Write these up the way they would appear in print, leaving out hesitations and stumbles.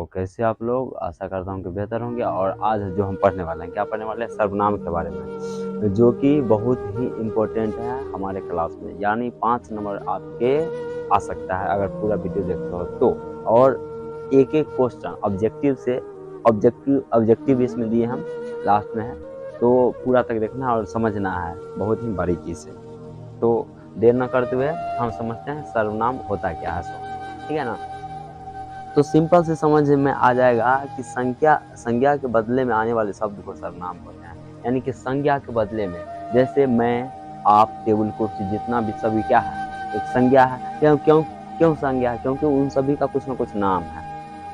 तो कैसे आप लोग, आशा करता हूँ कि बेहतर होंगे। और आज जो हम पढ़ने वाले हैं, क्या पढ़ने वाले हैं? सर्वनाम के बारे में, जो कि बहुत ही इम्पोर्टेंट है हमारे क्लास में, यानी 5 नंबर आपके आ सकता है अगर पूरा वीडियो देखते हो तो। और एक एक क्वेश्चन ऑब्जेक्टिव इसमें दिए हम लास्ट में है, तो पूरा तक देखना है और समझना है बहुत ही बारीकी से। तो देर न करते हुए हम समझते हैं सर्वनाम होता क्या है। सो ठीक है ना। तो सिंपल से समझ में आ जाएगा कि संज्ञा के बदले में आने वाले शब्द को सर्वनाम कहते हैं। यानी कि संज्ञा के बदले में, जैसे मैं, आप, टेबल, कुर्सी, जितना भी सभी क्या है, एक संज्ञा है। क्यों संज्ञा है? क्योंकि उन सभी का कुछ न कुछ नाम है।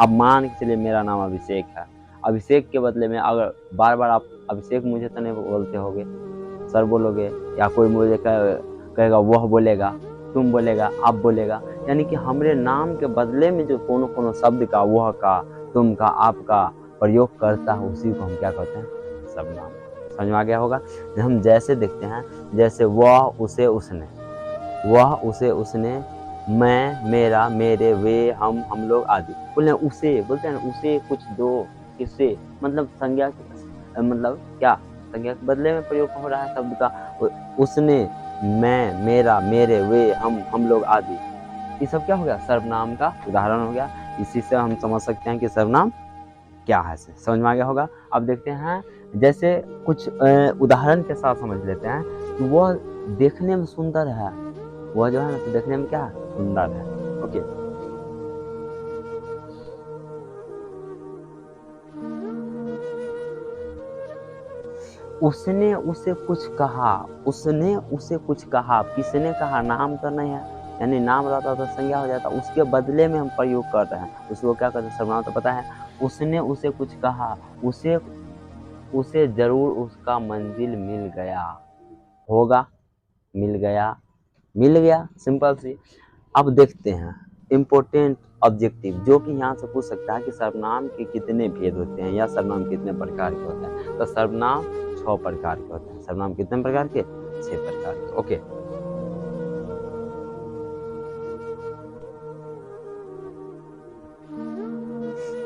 अब मान के चलिए मेरा नाम अभिषेक है, अभिषेक के बदले में अगर बार बार आप अभिषेक मुझे तो नहीं बोलते होगे, सर बोलोगे, या कोई मुझे कहेगा, वह बोलेगा, तुम बोलेगा, आप बोलेगा। यानी कि हमारे नाम के बदले में जो कोनो शब्द का, वह का, तुम का, आप का प्रयोग करता है, उसी को हम क्या कहते हैं? सर्वनाम। समझ में आ गया होगा। हम जैसे देखते हैं, जैसे वह, उसे, उसने, वह, उसे, उसने, मैं, मेरा, मेरे, वे, हम लोग आदि। बोलते हैं उसे, बोलते हैं उसे कुछ दो, किससे, मतलब संज्ञा, मतलब क्या, संज्ञा के बदले में प्रयोग हो रहा है शब्द का। उसने, मैं, मेरा, मेरे, वे, हम लोग आदि, ये सब क्या हो गया? सर्वनाम का उदाहरण हो गया। इसी से हम समझ सकते हैं कि सर्वनाम क्या है। समझ में आ गया होगा। अब देखते हैं, जैसे कुछ उदाहरण के साथ समझ लेते हैं कि वह देखने में सुंदर है, वह जो है ना, तो देखने में क्या है? सुंदर है। ओके, उसने उसे कुछ कहा, उसने उसे कुछ कहा, किसने कहा? नाम तो नहीं है, यानी नाम रहता तो संज्ञा हो जाता। उसके बदले में हम प्रयोग कर रहे हैं, उसको क्या कहते हैं? सर्वनाम। तो पता है, उसने उसे कुछ कहा, उसे जरूर उसका मंजिल मिल गया होगा, मिल गया, सिंपल सी। अब देखते हैं इम्पोर्टेंट ऑब्जेक्टिव, जो कि यहाँ से पूछ सकता है कि सर्वनाम के कितने भेद होते हैं, या सर्वनाम कितने प्रकार के होते हैं। तो सर्वनाम 6 प्रकार के होते हैं। सर्वनाम कितने प्रकार के? 6 प्रकार के। ओके,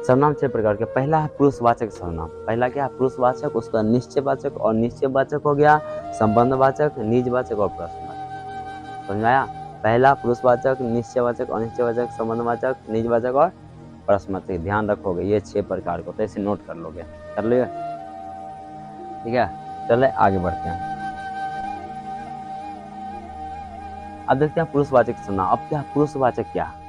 सर्वनाम 6 प्रकार के। पहला है पुरुषवाचक सर्वनाम। पहला क्या है? पुरुषवाचक, उसका निश्चयवाचक, और निश्चयवाचक हो गया संबंधवाचक, निजवाचक और प्रश्नवाचक। समझ में आया? पहला पुरुषवाचक, निश्चयवाचक, अनिश्चयवाचक, संबंधवाचक, निजवाचक और प्रश्नवाचक। ध्यान रखोगे ये 6 प्रकार को, तो ऐसे नोट कर लोगे, कर लिया? ठीक है, चले आगे बढ़ते हैं। अब देखते हैं पुरुषवाचक सर्वनाम। अब क्या पुरुषवाचक क्या है?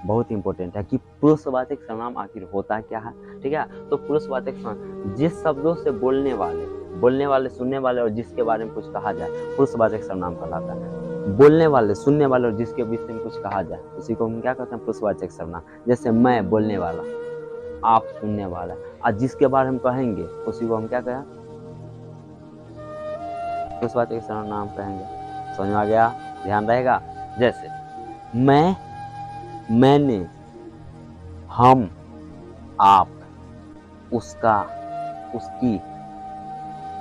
बहुत इंपॉर्टेंट है कि पुरुषवाचक सर्वनाम आखिर होता क्या है। ठीक है, तो पुरुषवाचक सर्वनाम जिस शब्दों से बोलने वाले, सुनने वाले और जिसके बारे में कुछ कहा जाए, पुरुषवाचक सर्वनाम कहलाता है। बोलने वाले, सुनने वाले और जिसके विषय में कुछ कहा जाए, उसी को हम क्या कहते हैं? पुरुषवाचक सर्वनाम। जैसे मैं बोलने वाला, आप सुनने वाला, और जिसके बारे में कहेंगे उसी को हम क्या कहें? पुरुषवाचक सर्वनाम कहेंगे। समझ में आ गया? ध्यान रहेगा। जैसे मैं, मैंने, हम, आप, उसका, उसकी।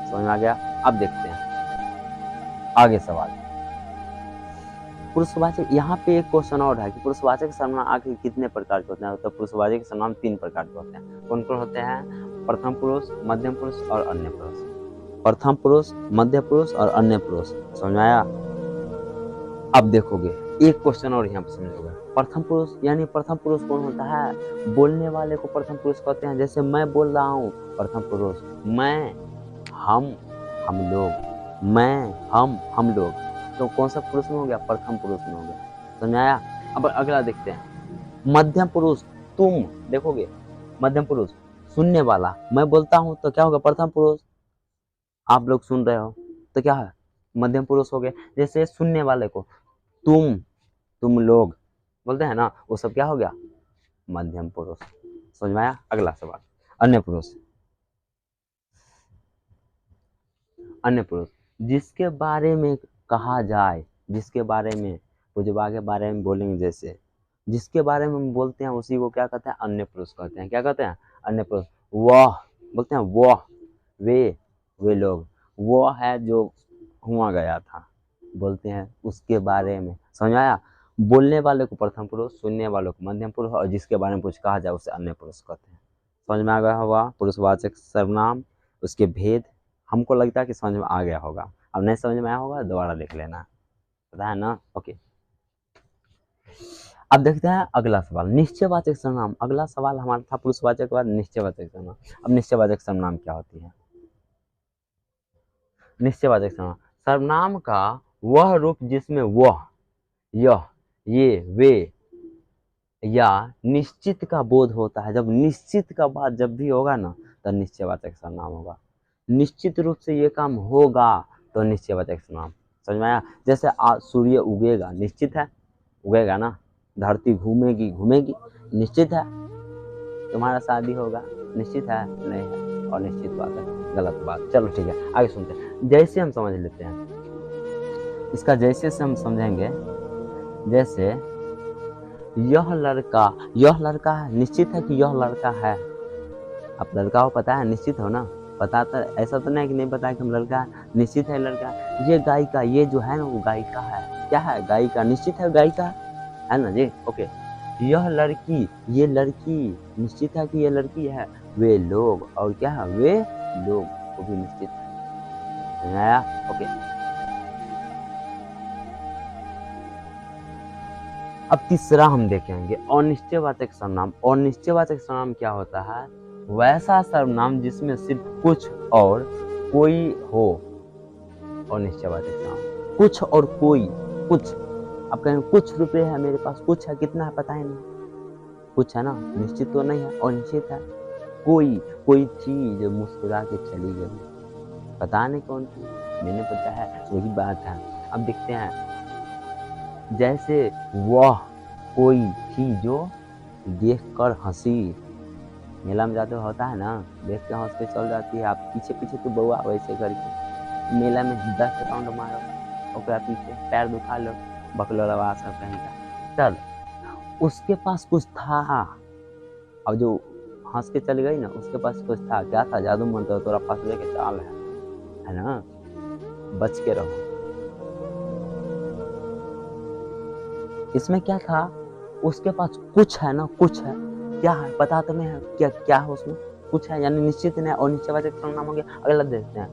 समझ में आ गया? अब देखते हैं आगे सवाल। पुरुषवाचक, यहाँ पे एक क्वेश्चन और है कि पुरुषवाचक सर्वनाम आखिर कितने प्रकार के होते हैं? तो पुरुषवाचक सर्वनाम 3 प्रकार के होते हैं। कौन कौन होते हैं? प्रथम पुरुष, मध्यम पुरुष और अन्य पुरुष। प्रथम पुरुष, मध्य पुरुष और अन्य पुरुष। समझ में आया? अब देखोगे एक क्वेश्चन और यहाँ पे समझोगे। प्रथम पुरुष, यानी प्रथम पुरुष कौन होता है? बोलने वाले को प्रथम पुरुष कहते हैं। जैसे मैं बोल रहा हूँ, प्रथम पुरुष। मैं, हम लोग, मैं, हम लोग, तो कौन सा पुरुष में हो गया? प्रथम पुरुष में हो गया। समझ आया? अब अगला देखते हैं, मध्यम पुरुष। तुम देखोगे, मध्यम पुरुष सुनने वाला, मैं बोलता हूँ तो क्या होगा? प्रथम पुरुष। आप लोग सुन रहे हो तो क्या है? मध्यम पुरुष हो गए। जैसे सुनने वाले को तुम लोग बोलते हैं ना, वो सब क्या हो गया? मध्यम पुरुष। समझ में आया? अगला सवाल, अन्य पुरुष। अन्य पुरुष जिसके बारे में कहा जाए, जिसके बारे में, कुछ के बारे में बोलेंगे, जैसे जिसके बारे में हम बोलते हैं उसी को क्या कहते हैं? अन्य पुरुष कहते हैं। क्या कहते हैं? अन्य पुरुष। वह बोलते हैं, वह, वे लोग, वो है जो हुआ गया था, बोलते हैं उसके बारे में। समझ आया? बोलने वाले को प्रथम पुरुष, सुनने वालों को मध्यम पुरुष, और जिसके बारे में कुछ कहा जाए उसे अन्य पुरुष कहते हैं। समझ में आ गया होगा पुरुषवाचक सर्वनाम, उसके भेद। हमको लगता है कि समझ में आ गया होगा। अब नहीं समझ में आया होगा दोबारा देख लेना, पता है ना। ओके, अब देखते हैं अगला सवाल, निश्चयवाचक सर्वनाम। अगला सवाल हमारा था पुरुषवाचक के बाद निश्चयवाचक सर्वनाम। अब निश्चयवाचक सर्वनाम क्या होती है? निश्चयवाचक सर्वनाम, सर्वनाम का वह रूप जिसमें वह, यह, ये, वे या निश्चित का बोध होता है। जब निश्चित का बात जब भी होगा ना तो निश्चयवाचक सर्वनाम होगा। निश्चित रूप से ये काम होगा तो निश्चयवाचक सर्वनाम। समझ में आया? जैसे आज सूर्य उगेगा, निश्चित है, उगेगा ना। धरती घूमेगी, घूमेगी, निश्चित है। तुम्हारा शादी होगा, निश्चित है, नहीं है, और निश्चित बात है, गलत बात। चलो ठीक है, आगे सुनते हैं। जैसे हम समझ लेते हैं इसका, जैसे से हम समझेंगे। जैसे यह लड़का है, निश्चित है कि यह लड़का है। अब लड़का हो, पता है, निश्चित हो ना, पता तो ऐसा तो नहीं कि नहीं पता है कि हम लड़का है, निश्चित है लड़का। ये गायिका, ये जो है ना वो गायिका है। क्या है? गायिका, निश्चित है गायिका है ना जी। ओके, यह लड़की, ये लड़की, निश्चित है कि ये लड़की है। वे लोग, और क्या है? वे लोग, वो भी निश्चित है। आया? ओके, अब तीसरा हम देखेंगे अनिश्चयवाचक सर्वनाम। अनिश्चयवाचक सर्वनाम क्या होता है? वैसा सर्वनाम जिसमें सिर्फ कुछ और कोई हो। अनिश्चयवाचक सर्वनाम, कुछ और कोई। कुछ, अब कहें कुछ रुपए है मेरे पास, कुछ है, कितना है पता है नहीं, कुछ है ना, निश्चित तो नहीं है, अनिश्चित है। कोई चीज जो मुस्कुरा के चली गई, पता नहीं कौन थी, मैंने पता है, वही बात है। अब देखते हैं, जैसे वह कोई थी जो देखकर हंसी। मेला में जाते होता है ना, देख के हंस के चल जाती है, आप पीछे पीछे तो बउआ वैसे करके मेला में 10 राउंड मारो, ओकरा पीछे पैर दुखा लो, बकलोलवा सब कहीं का। चल, उसके पास कुछ था, अब जो हंस के चली गई ना, उसके पास कुछ था। क्या था? जादू मंत्र तोरा पास लेके चाल है ना, बच के रहो। इसमें क्या था? उसके पास कुछ है ना, कुछ है, क्या है पता तो नहीं है, क्या है उसमें, कुछ है, यानी निश्चित नहीं। और निश्चयवाचक सर्वनाम हो गया। अगला देखते हैं,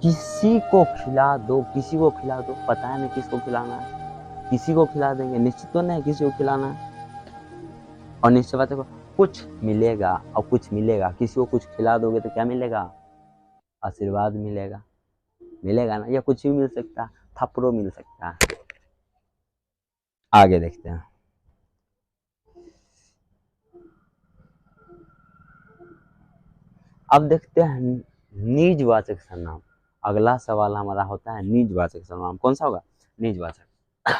किसी को खिला दो, किसी को खिला दो, पता है नहीं किसको खिलाना है, किसी को खिला देंगे, निश्चित तो नहीं किसी को खिलाना है। और निश्चयवाचक, कुछ मिलेगा, और कुछ मिलेगा, किसी को कुछ खिला दोगे तो क्या मिलेगा? आशीर्वाद मिलेगा, मिलेगा ना, या कुछ भी मिल सकता है, थप्पड़ो मिल सकता है। आगे देखते हैं, अब देखते हैं निजवाचक सर्वनाम। अगला सवाल हमारा होता है निजवाचक सर्वनाम। कौन सा होगा? निजवाचक,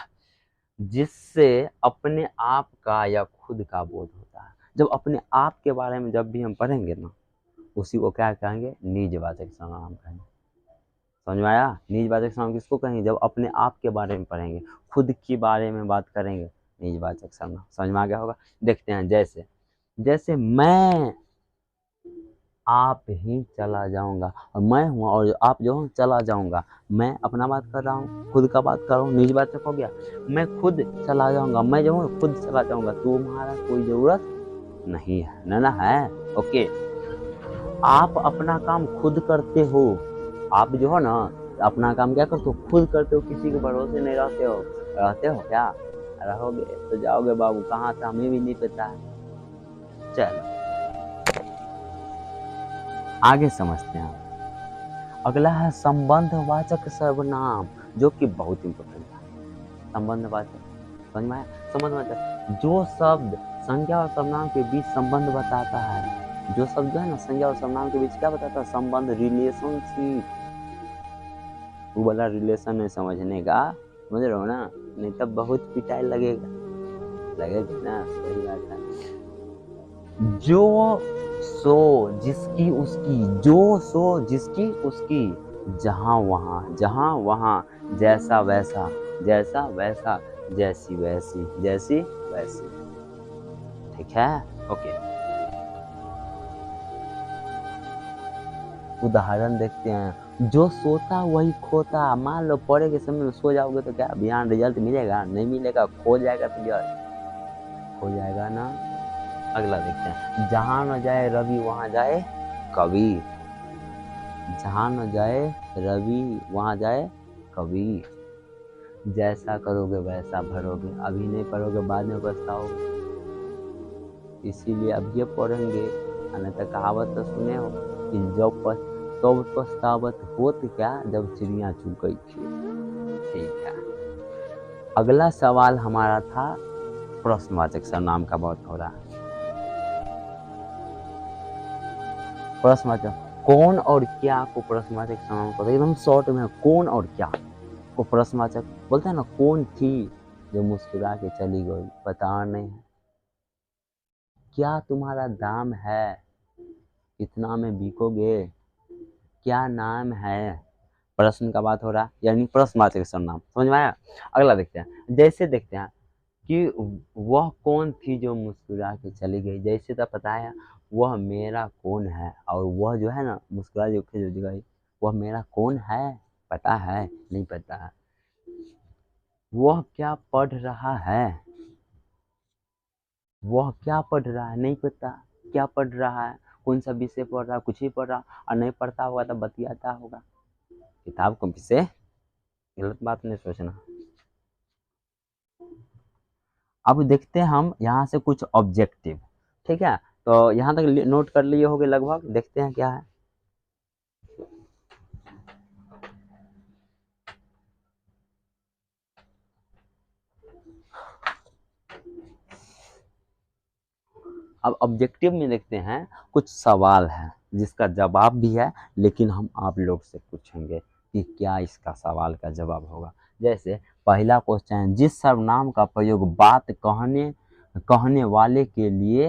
जिससे अपने आप का या खुद का बोध होता है। जब अपने आप के बारे में जब भी हम पढ़ेंगे ना, उसी को क्या कहेंगे? निजवाचक सर्वनाम कहेंगे। समझ में आया? निजवाचक सर्वनाम किसको कहेंगे? जब अपने आप के बारे में पढ़ेंगे, खुद के बारे में बात करेंगे, निजवाचक सर्वनाम। समझ में आ गया होगा? देखते हैं, जैसे मैं आप ही चला जाऊंगा, और मैं हूँ और आप जो हूँ चला जाऊंगा। मैं अपना बात कर रहा हूँ, खुद का बात कर रहा हूँ, निजवाचक हो गया। मैं खुद चला जाऊंगा, मैं जो हूँ खुद चला जाऊंगा, तुम्हारा कोई जरूरत नहीं है ना है। ओके, आप अपना काम खुद करते हो। आप जो हो ना, अपना काम क्या करते हो? खुद करते हो, किसी के भरोसे नहीं रहते हो। रहते हो क्या? रहोगे तो जाओगे बाबू, कहाँ था हमें भी नहीं पता है। चलो आगे समझते हैं। अगला है संबंधवाचक सर्वनाम, जो कि बहुत इंपॉर्टेंट है। संबंधवाचक, समझ में आया? संबंधवाचक, जो शब्द संज्ञा और सर्वनाम के बीच संबंध बताता है। जो शब्द है ना, संज्ञा और सर्वनाम के बीच क्या बताता है? संबंध, रिलेशनशिप। वो वाला रिलेशन है समझने का, समझ रहे हो ना? नहीं तब बहुत पिटाई लगेगा ना, वही बात है। जो सो जिसकी उसकी, जो सो जिसकी उसकी, जहां वहां, जैसा वैसा, जैसी वैसी। ठीक है? ओके, उदाहरण देखते हैं। जो सोता वही खोता। मान लो पढ़े के समय में सो जाओगे तो क्या बिहान रिजल्ट मिलेगा? नहीं मिलेगा, खो जाएगा रिजल्ट, खो जाएगा ना। अगला देखते हैं, जहाँ न जाए रवि वहाँ जाए कवि। जहाँ न जाए रवि वहाँ जाए कवि। जैसा करोगे वैसा भरोगे, अभी नहीं पढ़ोगे बाद में पछताओगे। इसीलिए अब ये पढ़ेंगे। अन्यथा कहावत तो सुने हो कि जब पछतावत होत क्या, जब चिड़िया चुग गई थी। ठीक है, अगला सवाल हमारा था प्रश्नवाचक सर्वनाम का बहुत हो रहा है। प्रश्नवाचक कौन और क्या को प्रश्नवाचक सर्वनाम कहते हैं। एकदम शॉर्ट में, कौन और क्या को प्रश्नवाचक बोलते हैं ना। कौन थी जो मुस्कुरा के चली गई, पता नहीं है। क्या तुम्हारा दाम है, कितना में बिकोगे, क्या नाम है। प्रश्न का बात हो रहा है, यानी प्रश्नवाचक सर्वनाम। समझ में आया? अगला देखते हैं, जैसे देखते हैं कि वह कौन थी जो मुस्कुरा के चली गई। जैसे तो पता है वह मेरा कौन है, और वह जो है ना मुस्कुरा के जो गई, वह मेरा कौन है, पता है? नहीं पता है। वह क्या पढ़ रहा है, वह क्या पढ़ रहा है, नहीं पता। क्या पढ़ रहा है, कौन सा विषय पढ़ रहा है, कुछ ही पढ़ रहा, और नहीं पढ़ता होगा तो बतियाता होगा। किताब को विषय, गलत बात नहीं सोचना। अब देखते हैं हम यहाँ से कुछ ऑब्जेक्टिव। ठीक है, तो यहाँ तक नोट कर लिए होंगे लगभग। देखते हैं क्या है। अब ऑब्जेक्टिव में देखते हैं, कुछ सवाल है जिसका जवाब भी है, लेकिन हम आप लोग से पूछेंगे कि क्या इसका सवाल का जवाब होगा। जैसे पहला क्वेश्चन, जिस सर्वनाम का प्रयोग बात कहने वाले के लिए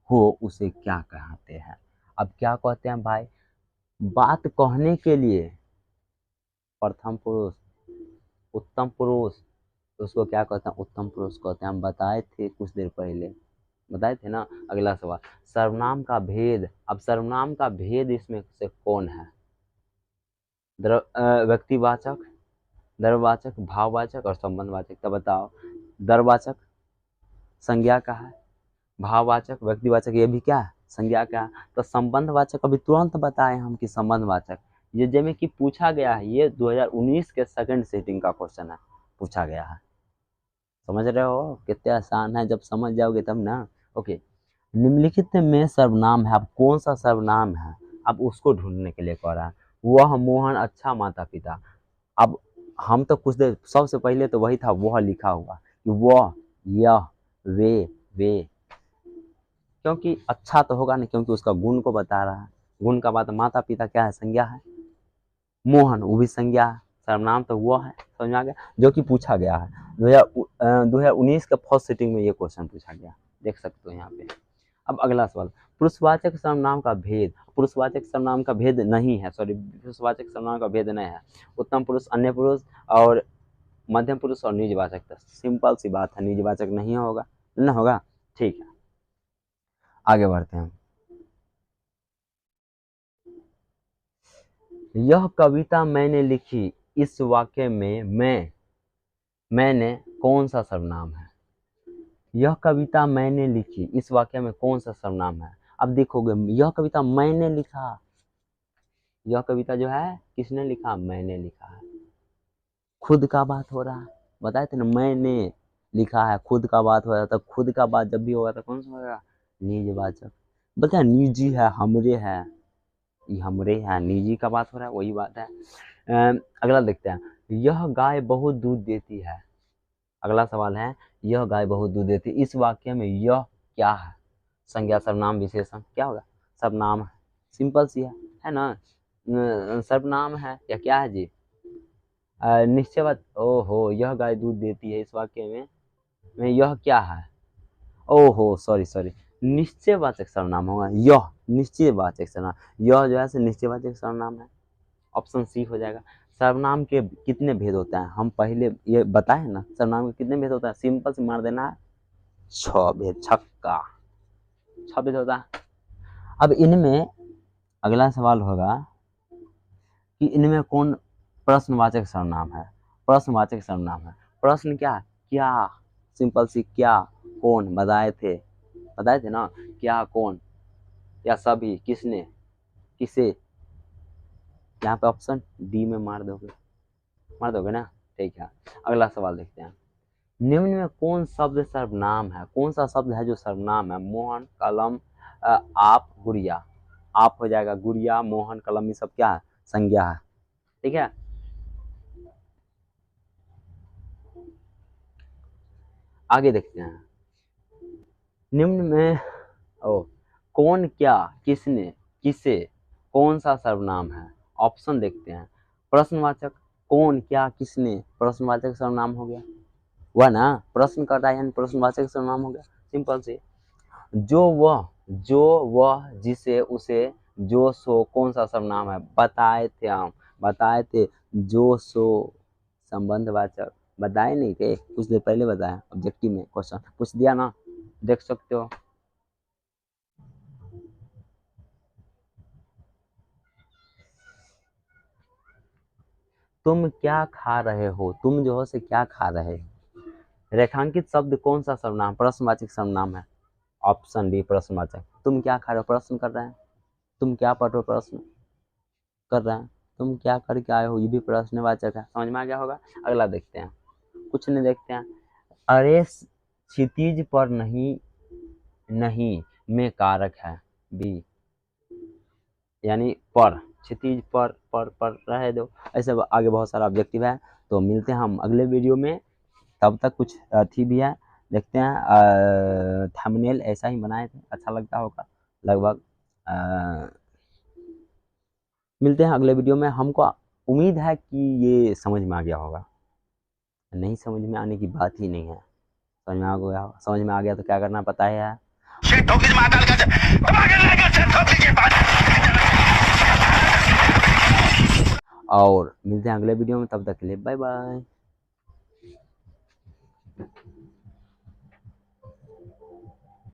हो उसे क्या कहते हैं। अब क्या कहते हैं भाई, बात कहने के लिए प्रथम पुरुष, उत्तम पुरुष, उसको क्या कहते हैं, उत्तम पुरुष कहते हैं। हम बताए थे कुछ देर पहले, बताए थे ना। अगला सवाल, सर्वनाम का भेद। अब सर्वनाम का भेद इसमें से कौन है। व्यक्तिवाचक, द्रव्यवाचक, भाववाचक और संबंधवाचक। तो बताओ, द्रव्यवाचक संज्ञा का है, भाववाचक व्यक्तिवाचक ये भी क्या है, संज्ञा का है। तो संबंधवाचक अभी तुरंत बताए हम कि संबंधवाचक। ये जैसे कि पूछा गया है, ये 2019 के सेकंड सेटिंग का क्वेश्चन है, पूछा गया है। समझ रहे हो कितने आसान है, जब समझ जाओगे तब ना। ओके, निम्नलिखित में सर्वनाम है, अब कौन सा सर्वनाम है, अब उसको ढूंढने के लिए कह रहा है। वह मोहन अच्छा माता पिता। अब हम तो कुछ देर सबसे पहले तो वही था, वह लिखा हुआ कि वह, यह, वे, क्योंकि अच्छा तो होगा नहीं, क्योंकि उसका गुण को बता रहा है। गुण का बात, माता पिता क्या है, संज्ञा है। मोहन वो भी संज्ञा है, सर्वनाम तो वह है। समझ में आ गया, जो कि पूछा गया है 2019 के फर्स्ट सिटिंग में ये क्वेश्चन पूछा गया, देख सकते हो यहाँ पे। अब अगला सवाल, पुरुषवाचक सर्वनाम का भेद। पुरुषवाचक सर्वनाम का भेद नहीं है, सॉरी, पुरुषवाचक सर्वनाम का भेद नहीं है। उत्तम पुरुष, अन्य पुरुष और मध्यम पुरुष और निजवाचक। तो सिंपल सी बात है, निजवाचक नहीं होगा, ना होगा। ठीक है, आगे बढ़ते हैं। यह कविता मैंने लिखी, इस वाक्य में मैंने कौन सा सर्वनाम है। यह कविता मैंने लिखी, इस वाक्य में कौन सा सर्वनाम है। अब देखोगे, यह कविता मैंने लिखा, यह कविता जो है किसने लिखा, मैंने लिखा है। खुद का बात हो रहा है, बताए थे ना, मैंने लिखा है, खुद का बात हो रहा था। खुद का बात जब भी होगा तो कौन सा होगा, निजवाचक। बताए निजी है, हमरे है, ये हमरे है, निजी का बात हो रहा है, वही बात है। अगला देखते हैं, यह गाय बहुत दूध देती है। अगला सवाल है, यह गाय बहुत दूध देती है, इस वाक्य में यह क्या है, संज्ञा, सर्वनाम, विशेषण, क्या होगा, सर्वनाम है। सिंपल सी है ना, सर्वनाम है या क्या है जी, निश्चयवाचक। ओहो, यह गाय दूध देती है, इस वाक्य में यह क्या है, ओहो सॉरी, निश्चयवाचक सर्वनाम होगा यह, निश्चयवाचक सर्वनाम। यह जो है निश्चयवाचक सर्वनाम है, ऑप्शन सी हो जाएगा। सर्वनाम के कितने भेद होते हैं, हम पहले ये बताए ना, सर्वनाम के कितने भेद होता है, सिंपल से मार देना है, 6 भेद, छक्का, 6 भेद होता है। अब इनमें अगला सवाल होगा, कि इनमें कौन प्रश्नवाचक सर्वनाम है। प्रश्नवाचक सर्वनाम है। प्रश्न क्या? क्या, सिंपल सी, क्या, कौन, बताए थे ना, क्या, कौन, या सभी, किसने, किसे। यहाँ पे ऑप्शन डी में मार दोगे ना, ठीक है। अगला सवाल देखते हैं। निम्न में कौन शब्द सर्वनाम है? कौन सा शब्द है जो सर्वनाम है? मोहन, कलम, आप, गुड़िया। आप हो जाएगा, गुड़िया, मोहन, कलम, ये सब क्या है? संज्ञा है, ठीक है। आगे देखते हैं। निम्न में कौन, क्या, किसने, किसे, कौन सा सर्वनाम है? ऑप्शन देखते हैं। प्रश्नवाचक, कौन, क्या, किसने, प्रश्नवाचक सर्वनाम हो गया, वह ना, प्रश्न कर रहा है यानी प्रश्नवाचक सर्वनाम हो गया, सिंपल से। जो वह, जिसे, उसे, जो, सो, कौन सा सर्वनाम है? बताए थे, जो, सो, संबंधवाचक। बताए नहीं थे, कुछ देर पहले बताया, ऑब्जेक्टिव में क्वेश्चन पूछ दिया ना, देख सकते हो। तुम क्या खा रहे हो? तुम जो हो से क्या खा रहे हो? रेखांकित शब्द कौन सा सर्वनाम? प्रश्नवाचक सर्वनाम है। ऑप्शन बी प्रश्नवाचक। तुम क्या खा रहे हो? प्रश्न कर रहे हैं। तुम क्या पढ़ रहे हो? प्रश्न कर रहे हैं। तुम क्या करके आए हो? ये भी प्रश्नवाचक है। समझ में आ गया होगा। अगला देखते हैं, कुछ नहीं देखते हैं। अरे क्षितिज पर नहीं में कारक है, बी, यानी पर, क्षितिज पर रहे दो। ऐसे आगे बहुत सारा ऑब्जेक्टिव है। तो मिलते हैं हम अगले वीडियो में, तब तक कुछ थी भी है, देखते हैं। थंबनेल ऐसा ही बनाए थे, अच्छा लगता होगा लगभग। मिलते हैं अगले वीडियो में। हमको उम्मीद है कि ये समझ में आ गया होगा। नहीं समझ में आने की बात ही नहीं है। समझ में आ गया तो क्या करना पता है। और मिलते हैं अगले वीडियो में, तब तक के लिए बाय बाय।